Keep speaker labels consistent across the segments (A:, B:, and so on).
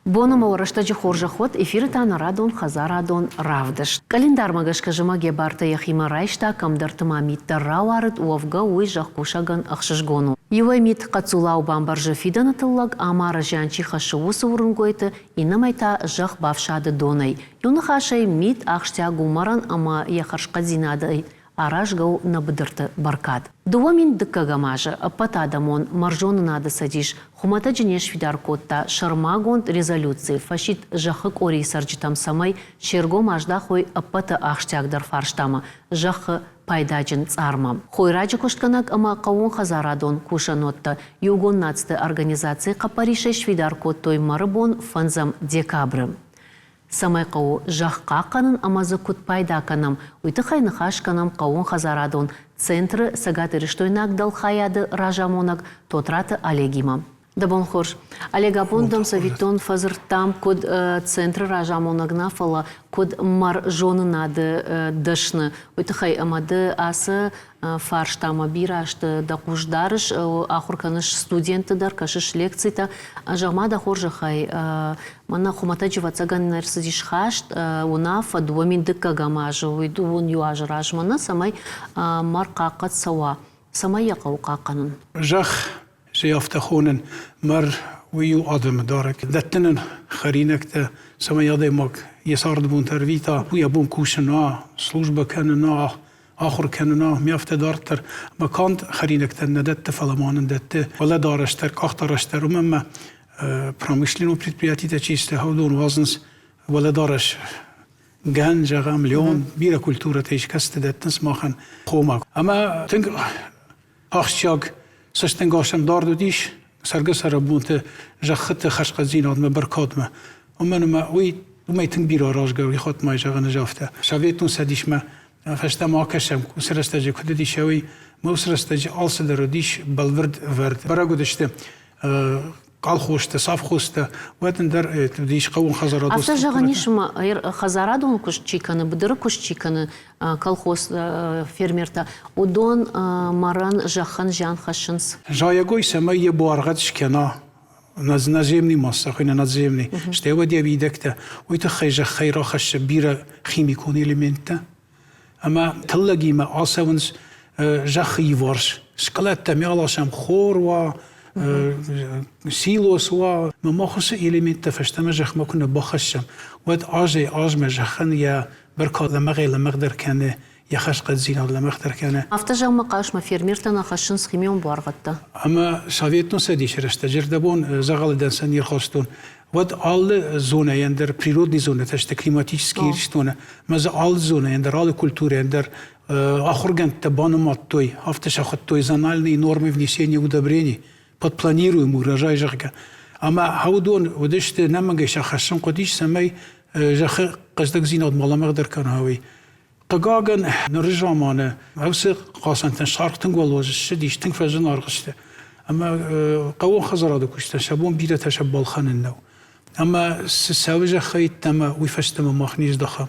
A: Бонума орыштажы хоржа ход эфиры таны радон, хазарадон равдыш. Календар магашкажыма гебарта яхима райшта камдартыма митта рауарыт уавга уй жахкушаган ахшышгону. Юай мит кацулау бамбаржы фиданатыллаг амара жанчи хашывусы урынгойты инамайта жах бавшады донай. Юны хашай мит ахштя гумаран ама яхаршка зинады аражгау набыдырты баркад. Дуамин дыккагамажы, патадамон, маржоны нады садиш, хумата жинеш фидар котта, шармагонд резолюции, фашит жахык ори сарджитам самай, шерго мажда хой пата ахштягдар фарштама, жахы пайдаджин цармам. Хой раджи куштканак ама каун хазарадон кушанотта, югон нацты организации капаришеш фидар коттой марыбон фанзам декабрым. Самай қау жаққа қанын амазы күт пайда қанам, ұйты қайны қаш қанам қауын хазарадон, центры сагаты рештойнак дал хаяды ражамонак тотраты Олегима. Дабон хорш. Олег апондам савитон фазыртам код центры ражамонак нафала, код мар жоны нады дышны. Ұйты қай амады асы фарштама бирашты да куждарыш, ахурканыш студенты кашыш лекцийта, жағмада хоржы қай мана хумата живацаган нарсадиш хашт, унафа дуаминдык кагамажы, уйду вон юажы ражмана, самай мар қақат сауа, самай яқау қақанын.
B: Жах жияфтахонын мар уйу адымы дарак. Дәттінін харинекті самай адаймак есарды бун тарвита, уя бун кушына, служба кәнына, آخر کننا میافته دارتر مکان خرینکتر ندت فلمانن دت ولا دارشتر کاختارشتر و مم پرامشلین و پریتپریاتی تچیسته هودون وزنس ولا دارش گنج میلیون بیره کلتورة تیش کست دتنس ماخن خومک اما تنگ آخشیاگ سشتنگاشم دارد و دیش سرگس ربونت جخت خشقزین آدم برکاد ما و من ما وی تنگ بیره راجگوی خود ما جغ نجافته شویتون سدیش ما فشتا ما کشم سرستجی کد دیشوی ما سرستجی آلس در دیش بالورد ورد برای گذشته قال خوشته صاف خوشته وقتی در دیش قوون خزارات است.
A: افته جغنیش ما خزارات اون کش چیکنه بدر کش چیکنه کالخوست فرمرتا و دون مران جخن جان خشنس.
B: جایگوی سمایی بارغتش کنا نزیمنی ماسه خیلی نزیمنی. شته و دیویدکته ویت خیج خیرا خش بیره خیمیکونی الیمنته. اما تلاقي ما عصاونس جخي ورش سكلات ميالاشم خور و سيلوس و ما خص إليمنت فشتما جخ ما كنا بخشم ود آج ما جخن يا بركات لما قدر كان يخش قد زين لما قدر كان
A: افتجا ما قاش ما فيرميرتنا خشن سخيميون بارغتا
B: اما سوفيتون سديش رشتجر دبون زغال دنسن يرخصتون ود all zone ender prirodni zone teste klimatические речтоны маза all zone ender all культуры ender ахургент табануматтой автошахаттой зональные нормы внесения удобрений под планируемый урожай жахка ама хаудон удеште намага шахашын кодиш самай жахы قصدك زينات مالا مقدر كان هاوي قاقاقن نرجامانه اوسي قاسنتن شارق تنقوالوز الشديش تنفجن ارغشته اما قوون خزرادو كشتا شابون بيرة تشبال خاننو اما سساوجة خيط تما ويفشتم ماخنيز دخم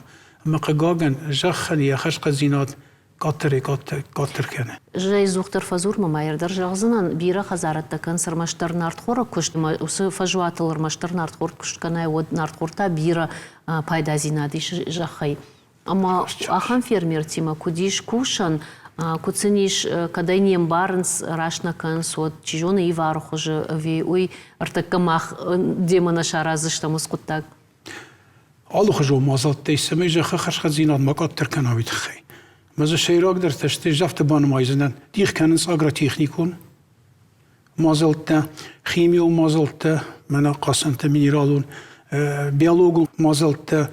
B: اما قاقاقن جخن يا خشق زينات قطر كانه
A: جاي زوختر فازور ما يردر جغزنان بيرة خزارت تكن سر مشتر نارت خورا كشت ما وس فجواتلر مشتر نارت خورت كشت كنا ود نارت خورتا بيرة بايدا زيناديش جخي اما اخان فيرمير تيما كوديش كوشن كوتسنيش كداينيم بارنس راشنا كانس вот чижоны иварх уже ви уй артакамах демона шаразышта мускуттак
B: алло جو مازات تيسمي جخ خشخ زينات مقطر كانوا يتخي ماذا شيء راقدر تشتي جفت بانو مايزنن ديخ كانس اغرا تكنيكون مازلت خيميو مازلت منا قاسنت مينرالون بيولوجو مازلت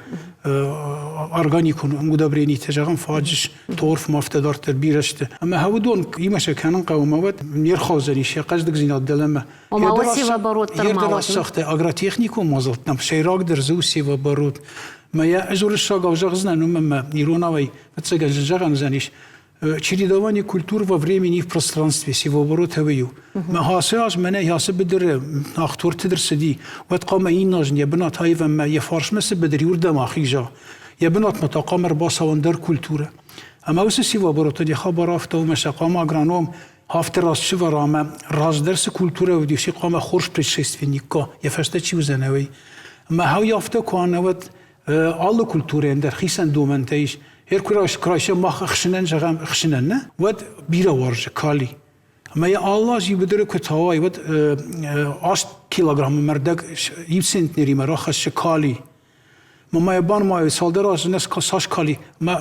B: organikun مدبريني تجاهم فاجش طورف مفتدار تربيرشت اما هودون يمشى كانن قومات يرخوزني شي قصدك زينات دلما
A: وما وسيفا باروت
B: ترماوت سخت اغراتيخنيكو مازلت نم شيراق در زوسيفا باروت ما يا اجور الشاغ وجغزنا نما يروناوي تسجل جغن زنيش чередование культур во времени и в пространстве сивоборот хавию. ما هاساج منه ياس بدر ناختور تدر سدي وتقام إيناج يبنات هاي وما يفارش مس بدر يورد ما خيجا يبنات متقامر باسواندر كولتورة. أما وس سيفابورت دي خبر أفتا ومشاقام أغرانوم هافتراس شوارام راز درس كولتورة وديشي قام خورش بريشيست في نيكا يفشت شيء وزنوي. ما هاو یافته کنه ود آل کلتوره در خیسن دومنتیش هر کراش ما خشنن جگم خشنن نه ود بیرا ورج کالی ما یا الله جی بدره کتاوی ود 8 کیلوگرم مردک یب سنتنری مرا خش کالی ما یبان ما سالدراش نس کاساش کالی ما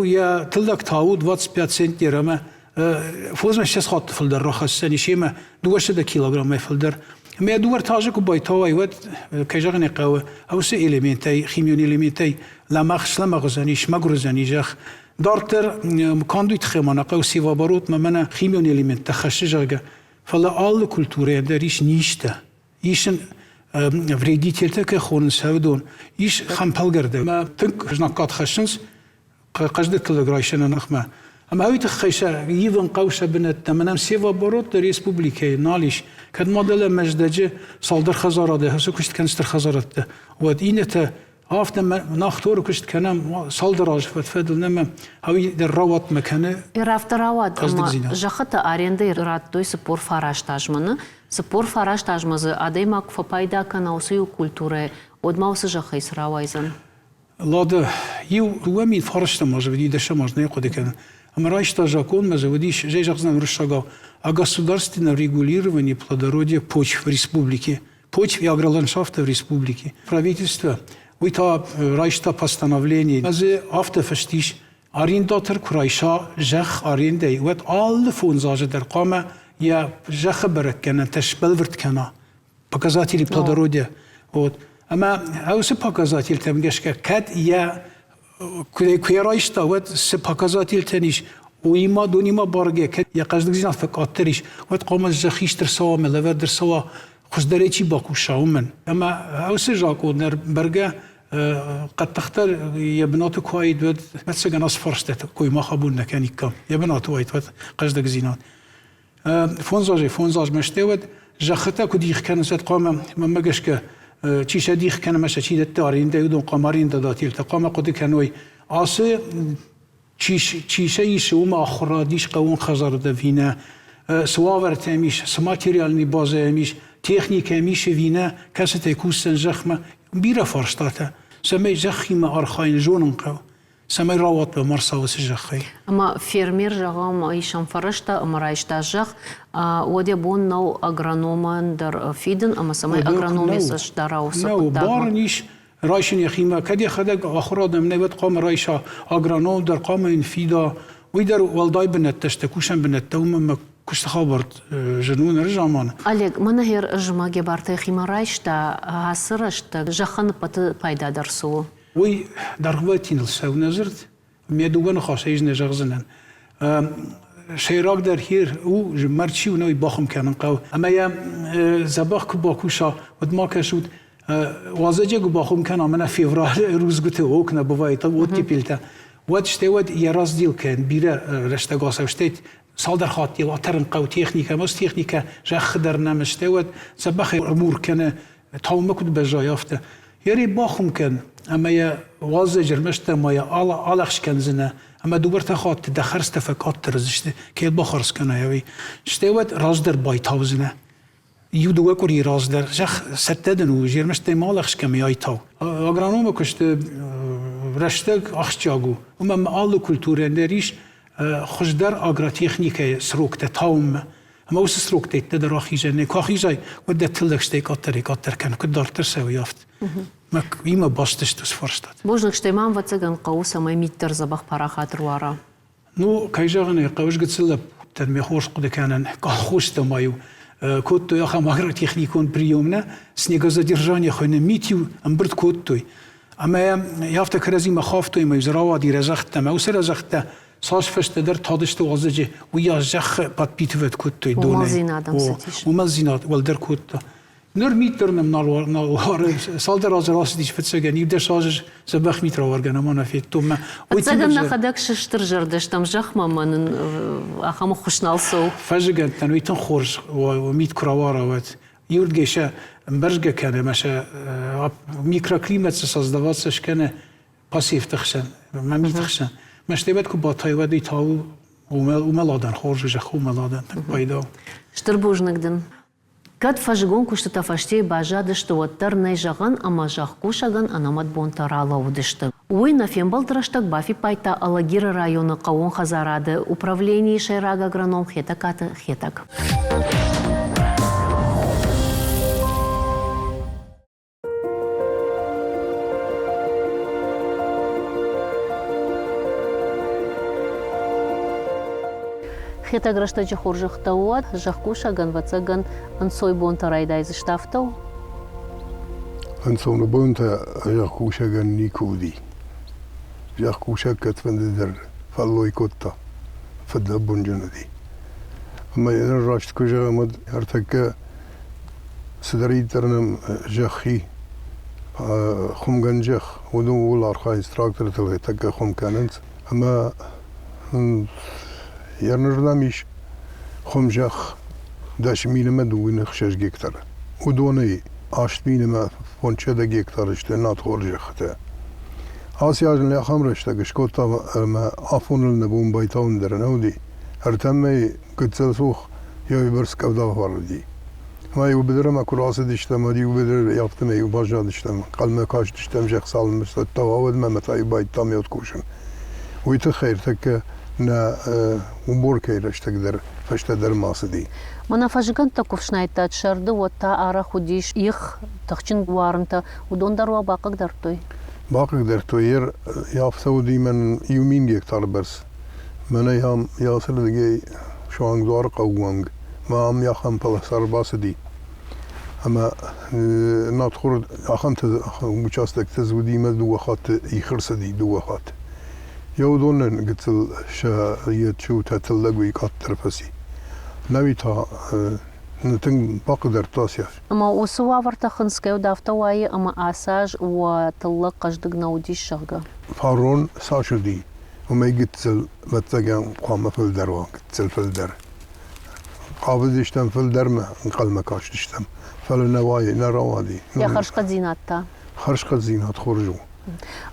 B: یا تلدک تاود وات 5 سنتنری ما فوز مش خاط فلدر رخص سنی ما دوش ده کیلوگرم فلدر ما دور تاجك بايتاوي ود كجغني قوة أو سي إليمنتي خيميون إليمنتي لا مخش لا مغزانيش مغرزاني جخ دارتر كاندويت خيمانا قو سيوا باروت ما منا خيميون إليمنت تخش جغا فلا آل كولتوري داريش نيشتا يشن فريدي تلتك خون سودون يش خمبلغرده ما تنك جناقات خشنس قصدك تلغرايشن نخمه اما هوی تخیشه یون قوشه بنت منم سیوا باروت در ریسپوبلیکه نالیش کد مدل مجدجه سالدر خزاراده هسو کشت کنستر خزارته و اینه تا هفته ناختور کشت کنم سالدر آج فتفدل نم هوی در روات مکنه
A: رفت روات اما جخت آرنده رات دوی سپور فراش تاجمنه سپور فراش تاجمزه ادیما کف پیدا کنه اوسیو کلتوره ودماوس جخیس راوایزن
B: لاده یو دومی فرشته ماجه بدی دشه ماجه نقده کنه Ама раньше закон, мы заводишь, здесь же знаем, расшагал, о государственном регулировании плодородия почв в республике, почв и агроландшафта в республике. Правительство, это раньше постановление, это автофастиш, арендатор курайша, жах арендай, вот all фонзажи در قامة я жах برك كنا تشبلورت كنا, показатели плодородия. Вот. Ама аусы показатель там гешка, кад я كويرايش تاوت سباكازاتيل تنيش ويما دونيما بارجه كت يا قصدك زين فكاتريش وتقوم الزخيش ترسوا ملفر درسوا خصدريتي باكو شاومن اما اوس جاكو نر برجه قد تختار يا بنات كويد ود مثلا ناس فرشت كوي ما خبون كان كم يا بنات وايد قصدك زينات فونزاج مشتود جخته كدي كان زت قام ما جشك چی شدیخ کنه مثلا چی دارین دیدون قمارین داداتیل تقام قدی کنوی آسه چیشه شوم آخرادیش قوون خزار دوینه سواور تمیش سماتریال نیبازه میش تکنیک میش وینه کسی تکوستن زخمه بیره فرستاته سمی زخیم آرخاین جونن قو سمی روات به مرسا و سجخی
A: اما فیرمیر جغام ایشان فرشته اما رایشته جخ ودي بون نو أغرانومان در فيدن أما سماي أغرانوميسش دراو سقط
B: نو بارنيش رايشن يخيما كدي خدك أخراد من نبت قام رايشا أغرانوم در قام انفيدا ويدر والداي بنت تشتكوشن بنت توم ما كشت خبرت جنون رجامان
A: أليك من هير أجمع جبارت يخيما رايشتا هاسرشت جخن بت بايدا درسو
B: وي درغواتين السو نزرت ميدوبن خاصيج نجغزنن شیراک در هیر او مرچی و نوی باخم کنن قو اما یا زباخ که باکوشا ود ما کشود وازجه که باخم کنن من فیورال روز گوته او کنه بوایی تا ود تیپیلتا ود شته ود یه راز دیل کن بیره رشته گاسه شته سال در خاطی لاترن قو تکنیکه ماست تکنیکه جخ در نمشته ود زباخ امور کنه تاومه کد بجایافته یاری باخم کن اما یا وازجه رمشته ما یا آلخش کنزنه اما دوباره تخاط تدخرست فکات ترزشته که بخارس کنه یوی شتهوت راز در بایتاوزنه یو دوه کری راز در جخ ستدن و جرمشته مالخش کمی آیتاو اگرانوم کشته رشتگ اخشجاگو اما آل کلتوره دریش خوش در آگرا تکنیک سروکت تاوم اما اوس سروکت در آخیجه نکاخیجه و در تلکشته کاتر کنه که دارتر سوی یافت ما إما باستش تسفرستات.
A: بوجنك شتيمان واتسجن قوسة ما يميتر زبخ براخات روارا.
B: نو كيجاغني قوش قد سلب تنمي خوش قد كانن كخوش تمايو كوتو يا خا ماغر تكنيكون بريومنا سنيغازا ديرجاني خونا ميتيو امبرت كوتوي اما يافتا كرازي ما خافتو ما يزراوا دي رزخت ما وسر رزخت ساش فشت در تادشت وازجه ويا جخ بات بيتوت كوتوي دوني ومزينات والدر كوتا نور ميتر نالوار سالدر از راست دیش فتسگن یده سازش زبخ میتر آورگن اما نفید تو ما
A: اتسگن نخدک ششتر جردشتم جخم من اخم خوشنالسو
B: فجگن تنویتن خورج و میت کراوارا وات یورد گیشه برجگه کنه مشه میکروکلیمت سازدواتش کنه پاسیف تخشن ما میت خشن مشته بد کو با تایودی تاو وملادن خورج جخو ملادن پیدا
A: شتر بوجنگدن Kad fashgon kushtë të fashtje baja dështë o tër në zhagën ama zhag kushagën anamat bon të ralla u dështë. Уй на фембал дръжтак бафи пайта алагира района Каон Хазараде управление Шайраг агроном Хетаката Хетак. Хетак рашта жахуржах тауат жахкушаган вацаган ансой бонтарайдай заштафтау.
C: Ансой бонта жахкушаган никуди. جاكوشا كتفند در فالوي كوتا فدلا بونجندي اما انا راشت كوجا مد ارتك سدري ترنم جخي خمغنجخ ودو ولار خاي استراكتر تل تك خم كانت اما يرنرناميش خمجخ داش مينما دوين خشاش گيكتر ودوني 8 مينما فونچه دا گيكتر işte nat horjexte آسیاجن لیاخم رشته گشکوتا ما آفونل نبون بایتاون در نودی ارتمی کتسل سوخ یا برس کفدا واردی ما یو بدرم اکراس دیشتم و یو بدر یافتم یو باجا دیشتم قلم کاش دیشتم شخص سال مثل تواود ما متای بایتام یاد کوشن ویت خیر تک نه امور کی رشته در فشته در ماسدی
A: Мана фажган таков шнайта шарды вот та ара худиш их тахчин варнта удондарва бакак дартой.
C: باقي قدرتو ير يافسو دي من يومين جيكتار بس من ايام ياسر دي شوانگ دوار قوانگ ما ام يخم بلسار باس دي اما ناتخور اخم مچاستك تزودي ما دو خات يخرس دي دو خات يودون قتل شا يتشو تتلقوي كاتر فسي نوي تا نتنگ باقدر تاسياش
A: اما وسوا ورتا خنسكيو دافتواي اما اساج وطلق قجدق نودي الشغا
C: فارون ساشدي وما يقتل بتجان قام في الدر وقتل في الدر قابض يشتم في الدر ما نقل مكاش تشتم فالنواي نروادي
A: يا خرج قد زيناتا
C: خرج قد زينات خرجوا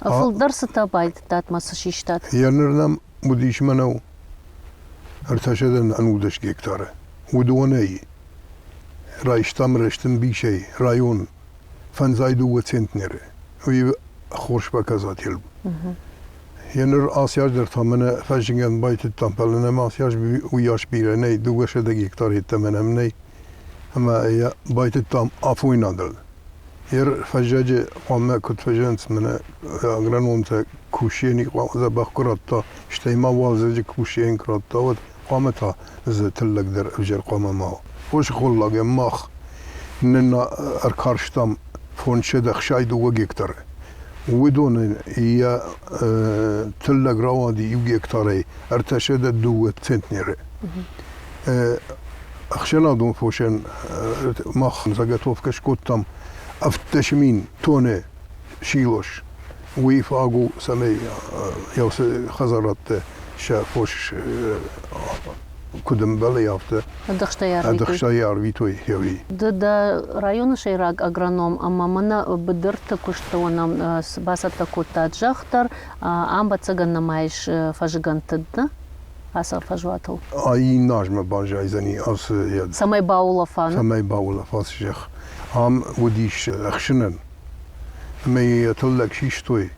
A: في الدرس تبايت تات ما سشيشتات
C: يرنرنم مديش منو ارتشدن انودش گيكتاره ودوني رايشتم رشتم بيشي رايون فنزايدو وتنتنر وي خورش بكازات يلب ينر آسياج در تامنه فجنگن بايت التامبلنا ما آسياج وياش بيرني دوغش دقيقتار يتمنى مني اما ايا بايت التام افوي نادل ير فجاج قام كنت فجنت من اغرانوم تا كوشيني قام زبخ كراتا اشتي ما والزج كوشين كراتا قامتها زتلق در اجر قام ما وش خلاق ماخ ننا اركارشتام فونشه دخشاي دو گيكتر ودون هي تلق روادي يو گيكتاري ارتشد دو تنتنير اخشنا دون فوشن ماخ زغتوف كشكوتام افتشمين تونه شيلوش ويفاغو سمي يوس خزرت شافوش كدم بلا يافته
A: دخشتا
C: يارвитои هوي
A: да района Шайраг агроном ама мана бдырта куштонам басата кота жахтар амба цаганна майш фажгантда аса фажватл
C: اي ناجمه باجايزني اس يد
A: самай баула фан
C: سمي باولا فاس شيخ ام وديش اخشنن مي يطلق شيشتوي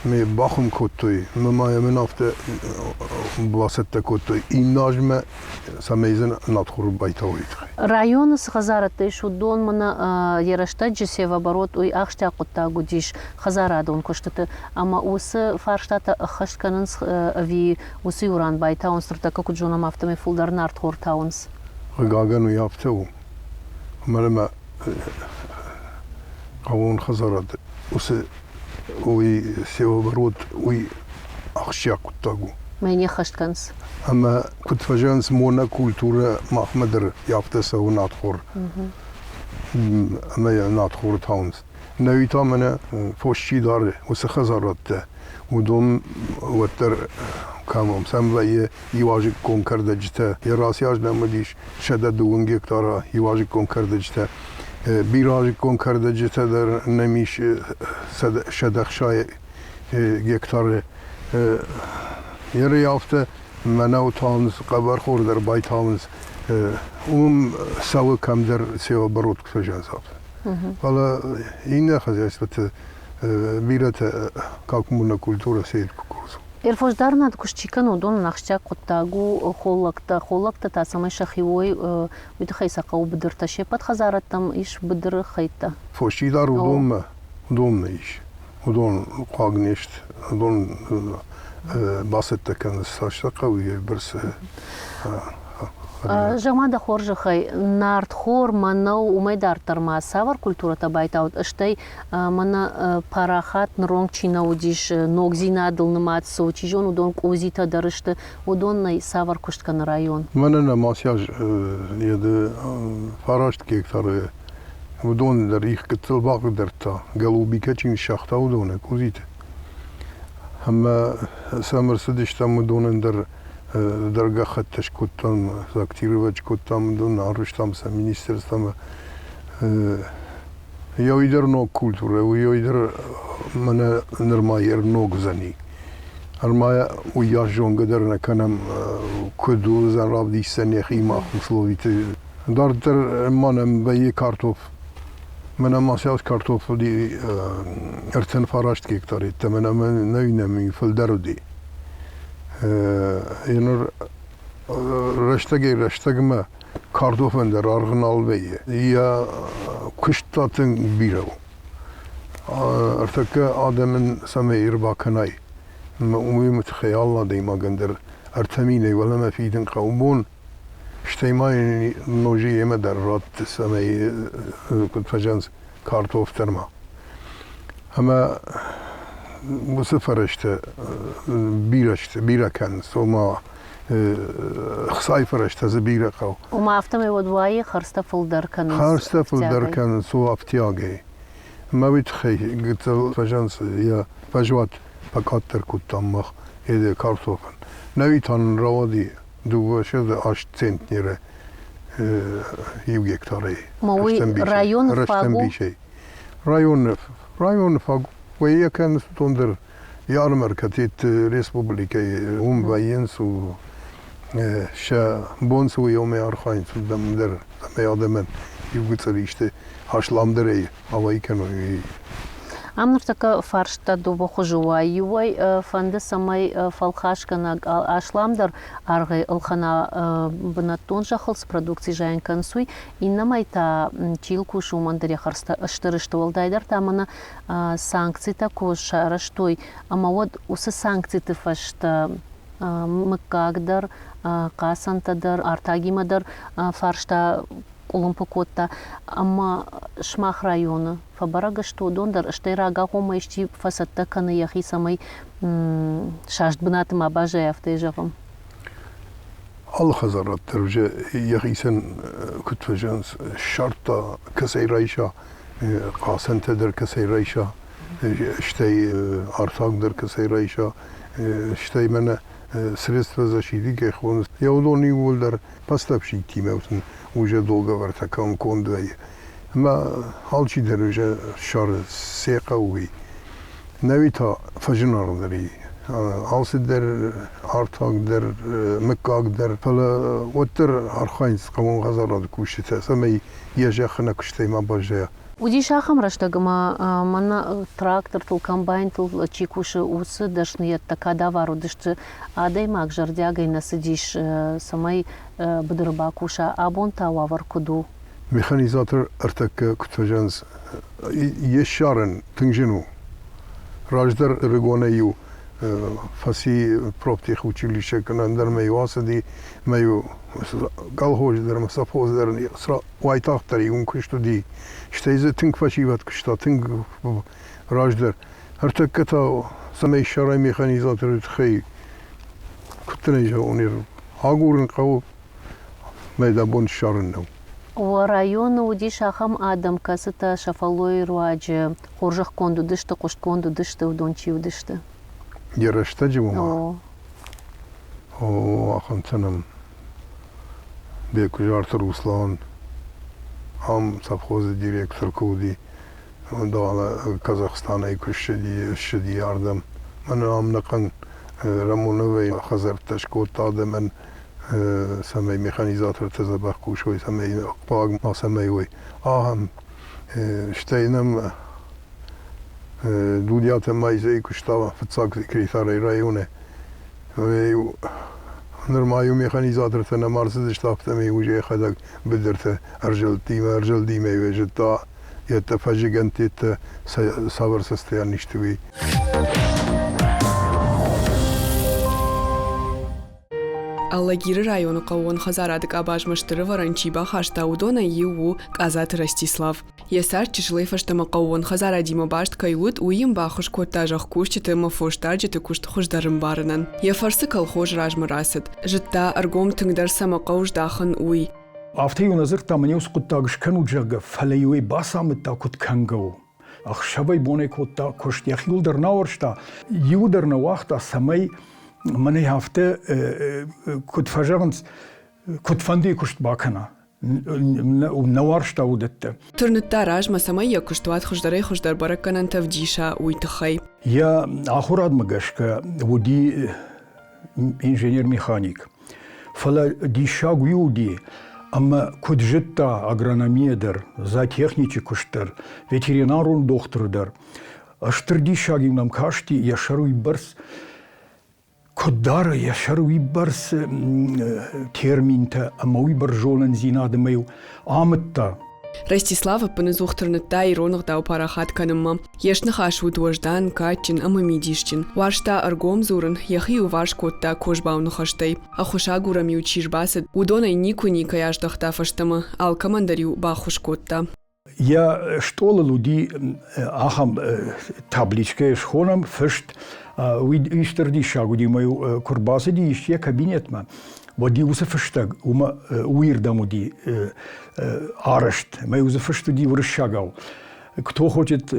C: مي باخم كوتوي ما يمنافت بواسطه كوتوي إناجمه سميزن نادخور بايتاوي
A: района с Хазарата шудон мана ярашта джесе в оборот уй ахшта кота гудиш Хазарада он коштата ама ус фарштата хашканс ви ус юран байтаун стрта как джона мафтаме фулдар нарт хортаунс
C: غاغن يافتو مالما قوون خزرت ус وي سيو برود وي اخشيا كوتاغو
A: ما خشكنس
C: اما كنت فجانس مونا كولتورا محمدر يابتسا وناتخور اما ناتخور تاونس نويتا منا فوشي دار وسخزرت ودوم وتر كامم سملا يواجه كونكر دجتا يراسياج نمديش شدد ونگيكتارا يواجه كونكر دجتا بیراج کن کرده جته در نمیش شدخشای گکتار یه یافته منو تامز قبر خور در بای تامز سوى كم در سوى برود كفجان صاب فلا این خزیست بیرت کاکمون کلتورا سید کوکوزو
A: Ирфождарнат кушчикан удон нахчак коттагу холлакта та самай шахиой уйт хайса кау бдырта шепат хазараттам иш бдыр хайта.
C: Фошидар удон нейш. Удон қагнешт, удон басетта кан сашта қауи бірс
A: Жамада хоржахай нарт хор манау умайдар тарма савар культурата байтаут аштай мана парахат нронг чина удиш ногзина дылнымат соучижон удон козита дарышты удоннай савар кушткан район.
C: Мана на масяж яды парашт кектары удон дар их кытылбак дерта галуби качин шахта удоне козита. Хамма самырсыдыштам удонен дар درگاه خطش کتام زاکتیروچ کتام دون آرشتام سه مینیسترستام یا ایدر نو کلتوره و یا ایدر من نرمایر نو گزنی ارمایا و یا جونگ در نکنم کدو زن راب دیستن یخی ما خسلویت دار منم به یک کارتوف منم ماسیاس کارتوف دی ارتن فراشت که اکتاری تمنم نوینم فل درودی اینور رشتگی ما کارتوفن در آرغنال بیه یا کشتاتن بیرو ارتک آدمن سمیر باکنای ما امی متخیال ندیم اگر ارتمینه ولی ما فیدن قومون اشتیمای نوجی ما در رات سمی کد فجانس کارتوف ترما اما وسفرشته بيرة كان سوما خصايفرشته زبيرة قو
A: وما افتمي ودواي خرستفل در كان سو افتياغي ما بيتخي قلت فجانس يا فجوات بكاتر كتام مخ يدي كارتوفن نويتان روادي دو شد 8 سنت نيره يوجي كتاري موي رايون فاغو
C: رايون فاغو وهي كانت تندر يارمر كتيت ريسبوبليكي هم باينس و شا بونس و يومي أرخاين سودم در ميادمن يوجد سريشته هاشلام دري هواي كانوا
A: Амнуртака фаршта добо хожуай юай фанды самай фалхашкана ашламдар аргай алхана бнатон жахылс продукции жайын консуй иннамайта чилку шумандаре харста ыштырышты волдайдар тамана санкцията коша раштой ама вот усы санкцияты фашта мыкагдар касантадар артагимадар фаршта Улумпукотта, ама шмах района. Фабарага что дондар, штейрага хома ищи фасатта кана яхи самай шашт бнатым абажая в тежавам.
C: الخزرات ترجع يغيسن كتفجانس شرطة كسي ريشة قاسن تدر كسي ريشة اشتي ارتاق در كسي ريشة اشتي من سرست فزاشيدي كي خونس يودوني ولدر پس تبشي تيموتن وجه دوغا ورتكام كوندوي ما هالشي درجة شار سيقوي نويتا فجنار دري آس در ارتاق در مكاق در فلا وتر ارخاينس قوم غزارات كوشتا سمي يجاخنا كشتي ما باجا
A: Уди шахам раштагама мана трактор тул комбайн тул чикуши усы дашны така давару дышчы адай мак жардягай насыдиш самай бдырба куша абон тававар куду.
C: Механизатор артак кутажанс ешарен тынжину раждар регонаю фаси проптих училище канандар мейвасади мею колхоз дар масафоз дар сра вайтахтари ун куштуди штейзе тынк фашиват кушта тынк раждар артак ката самей шарай механизатор тхей кутнежа унир агурн қау мейдабон шарнау
A: و رایون ودی شاخم آدم کسته شفالوی رواج خورجخ کندو دشته قشت کندو دشته و دونچیو دشته
C: يرشتا جمعه آخم تنم بيكوجارت روسلان هم سفخوز ديريكتور كودي دالا كازاخستان ايكوش شدي ياردم من هم نقن رمونوی خزر تشکوت داده من سمی میخانیزاتر تزبخ کوشوی سمی باگ ما سمیوی آهم شتینم دودیات مایزی کشتا فتساق کریتاری رایونه و نرمایو میخانیزاتر تنه مارسدش تافتمی وجه خدق بدرت ارجل دیمه وجدتا يتفاجئنتيت صبر سستيانشتوي
D: Аллагиры району Кауон Хазарадык абажмаштыры Варанчиба хаштаудона Юу Казат Ростислав. Есар чишлей фаштама Кауон Хазара Дима башт кайлут уим бахуш котажах кушчиты мафоштарджиты кушт хуждарым барынан. Ефарсы колхоз ражмарасыд. Житта аргом тыңдар сама кауш дахын уй.
E: After you nazır tamani us kuttagış kan ucaga falayuy basamıtta kut kango. Akşabay bone kutta koşt yahyulder naorşta yuder na waqta samay mani hafta kut fajarns kut fandi kuşt bakana. Naorşta udette.
D: Turnutta rajma samay yakuştvat hujdarey barakanan tavdisha uy tıxay.
E: Ya ahurad magashka vudi инженер-механик. Фала дишагу юди. Ama kudjetta agronomiyadır, zootexnikikushdir, veterinarun doktordir. Ashtirdi shagimnam kashti yasharuy bars kudara yasharuy bars terminta amawi barjolan zinadmeyu amtta.
D: Ростислава панызухтырнытта иронугда упарахат канымма. Ешных ашуд вождан, катчин, амамидишчин. Варшта аргом зурын, яхи уваш котта кожбауну хаштай. Ахуша гурами учишбасыд, удонай нику ника яждахта фаштама, ал командарю бахуш котта.
E: Я штола луди ахам табличка шхонам фышт уистерди шагуди мою курбасыди ище кабинетма. Води узафыштаг, ума уирдамуди арешт, мы узафыштуди вращагал. Кто хочет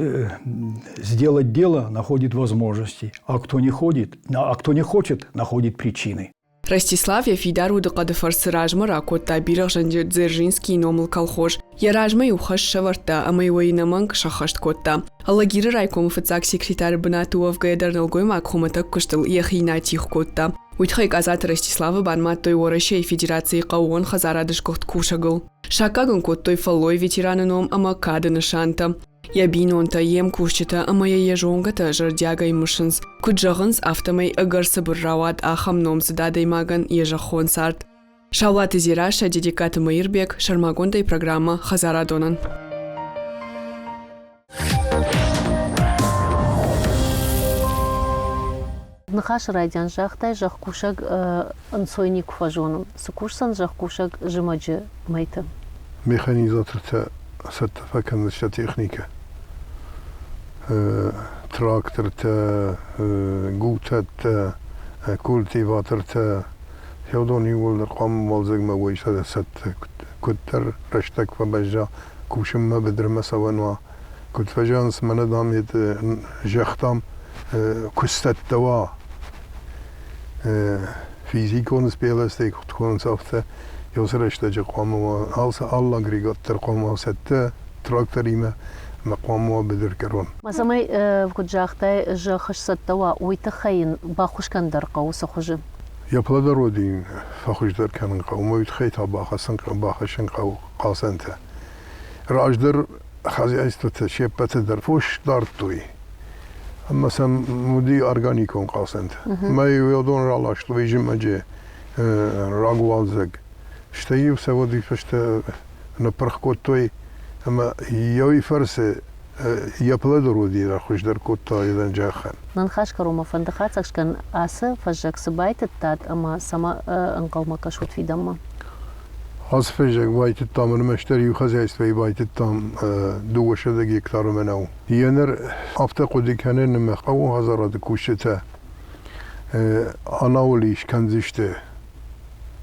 E: сделать дело, находит возможности, а кто не хочет, находит причины.
D: Ростислав фидару дыкады фарсы ражмара котта бирах Дзержинский номыл колхоз. Я ражмай ухаш шаварта, а мой воинаманг шахашт котта. Аллагиры райком фацак секретарь Бнатуов гайдарналгой макхуматак куштыл яхина тих котта. Уйтхай казат Ростислава банмат той орашей Федерации Кауон Хазарадыш кохт кушагыл. Шакагын кот той фалой ветераныном амакадыны шанта. Ябинонта ем кушчита амая ежонгата жардягай мышынс. Куджагынс автомай агарсы буррават ахам номзыдадай маган ежахон сарт. Шаулаты зираша дедикаты Маирбек, Шармагондай программа Хазарадонан.
A: Нахаш радиан жахтай жах кушаг ансойник фажоном. Сукушсан жах кушаг жимаджи майта.
C: Механизаторта сертификат техника. Тракторта, гутата, культиваторта. Йодони волдер قام والزق ما ويش هذا ست كتر رشتك فبجا كوشم ما بدر ما سوانوا كنت فجانس من داميت جختام كستت دوا فيزيكون سبيلستيك تكون سافته يوصلش تجي قاموا الله غريغات ترقاموا ست تراكتريما مقاموا بدر كرون
A: مثلا كنت جاختي جخش ستوا ويتخين باخوش كان درقه وسخجم
C: يبلا درودين فخش در كان قوم يتخيت باخسن باخشن قاسنته راجدر خازي استت شيبت در فوش دارتوي اما سم مودي اورغانيكون قاسنته ما يودون رالاش لويجم ماجي راغوالزق شتي وسودي فشت نبرخكوتوي اما يوي فرسه يبلا درودي راخش در كوتا يدن جاخن
A: ننخاش كروما فندخاتك كان اسا فجك سبايت التات اما سما انقلما كشوت في دمه
C: فجك بايت التام المشتري وخزايس في بايت التام دوشه دقيق كتار منو ينر افتقد كان مخو هزارات كوشته انا وليش كان زشته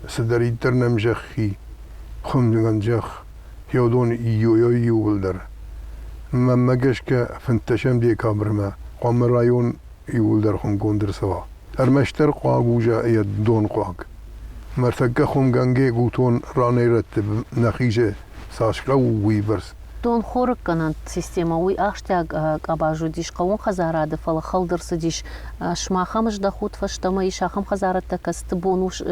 C: سدري ترنمجخي خمدن جخ يودون يو ولدر ما مجشك فنتشم دي كابرما قام رايون يولدر خم كوندر سوا ارمشتر قاغوجا يدون قاغ مرتك خم غانجي غوتون راني رتب نخيجه ساشكا ويبرس
A: Дон хорык канат система уй ахштяг кабажу диш кавун хазарады фала халдырсы диш шмахамыш да худ фаштама и шахам хазаратта касты бонуш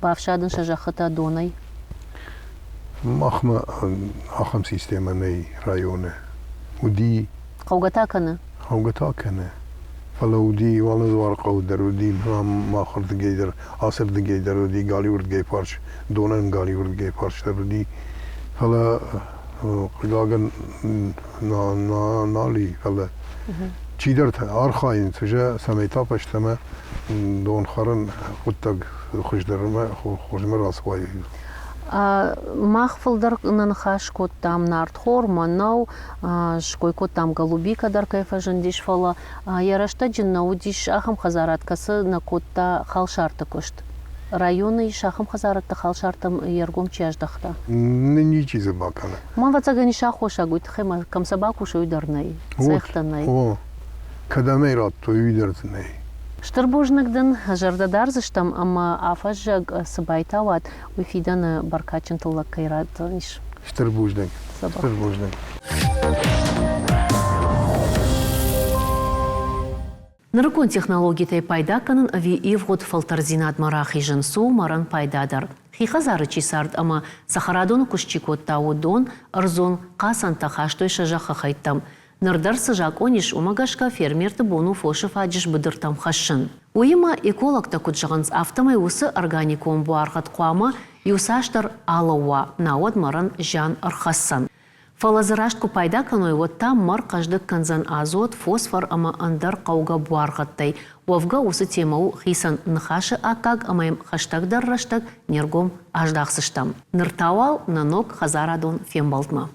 A: бавшадын шажахыта донай.
C: Махма ахам система ней районы. Уди
A: Каугата кана.
C: خوقتها كنا فلو دي والله دوار قودر ودي ما خرد جيدر عصر جيدر ودي قالي ورد جاي بارش دونان قالي ورد جاي بارش ودي فلا قلاقن نالي فلا چیدرت آرخاین تجا سمیتا پشتما دون خرن خودتاگ خوش درما خوش مراس وای
A: Махфалдар нанхаш кот там нартхор манау шкой кот там голубика дар кайфажан диш фала ярашта джиннау диш ахам хазарат касы на котта халшарта кошт районы шахам хазаратта халшартам яргом чяждахта
C: не чизы бакана
A: ман вацагани шахоша гуйт хема камсабаку шойдарнай цехтанай
C: о кадамей рат то үйдерднай
A: Штырбожнагдын жардадарзыштам, ама афажаг сабайтават уйфидан баркачин тулла кайрат ниш.
C: Штырбожнаг.
A: Наркон технологитай пайда канын ави ивгот фалтарзинат марахи жынсу маран пайдадар. Хихазары чисард, ама сахарадон кушчикот таудон арзон қасан тахаштой шажаха хайттам. Нырдар сыжак ониш умагашка фермерті бону фошев аджиш бұдыртам хашын. Уйыма экологта кутжығынс автомай усы органикон буарғат қуама юсаштар алауа науад маран жан архассан. Фалазырашку пайда каной вотта мар каждык канзан азот, фосфор ама андар қауға буарғаттай. Уавга усы темау хисан нхашы акаг амайм хаштагдар раштаг нергом аждақсыштам. Ныртауал нанок хазарадон фембалтма.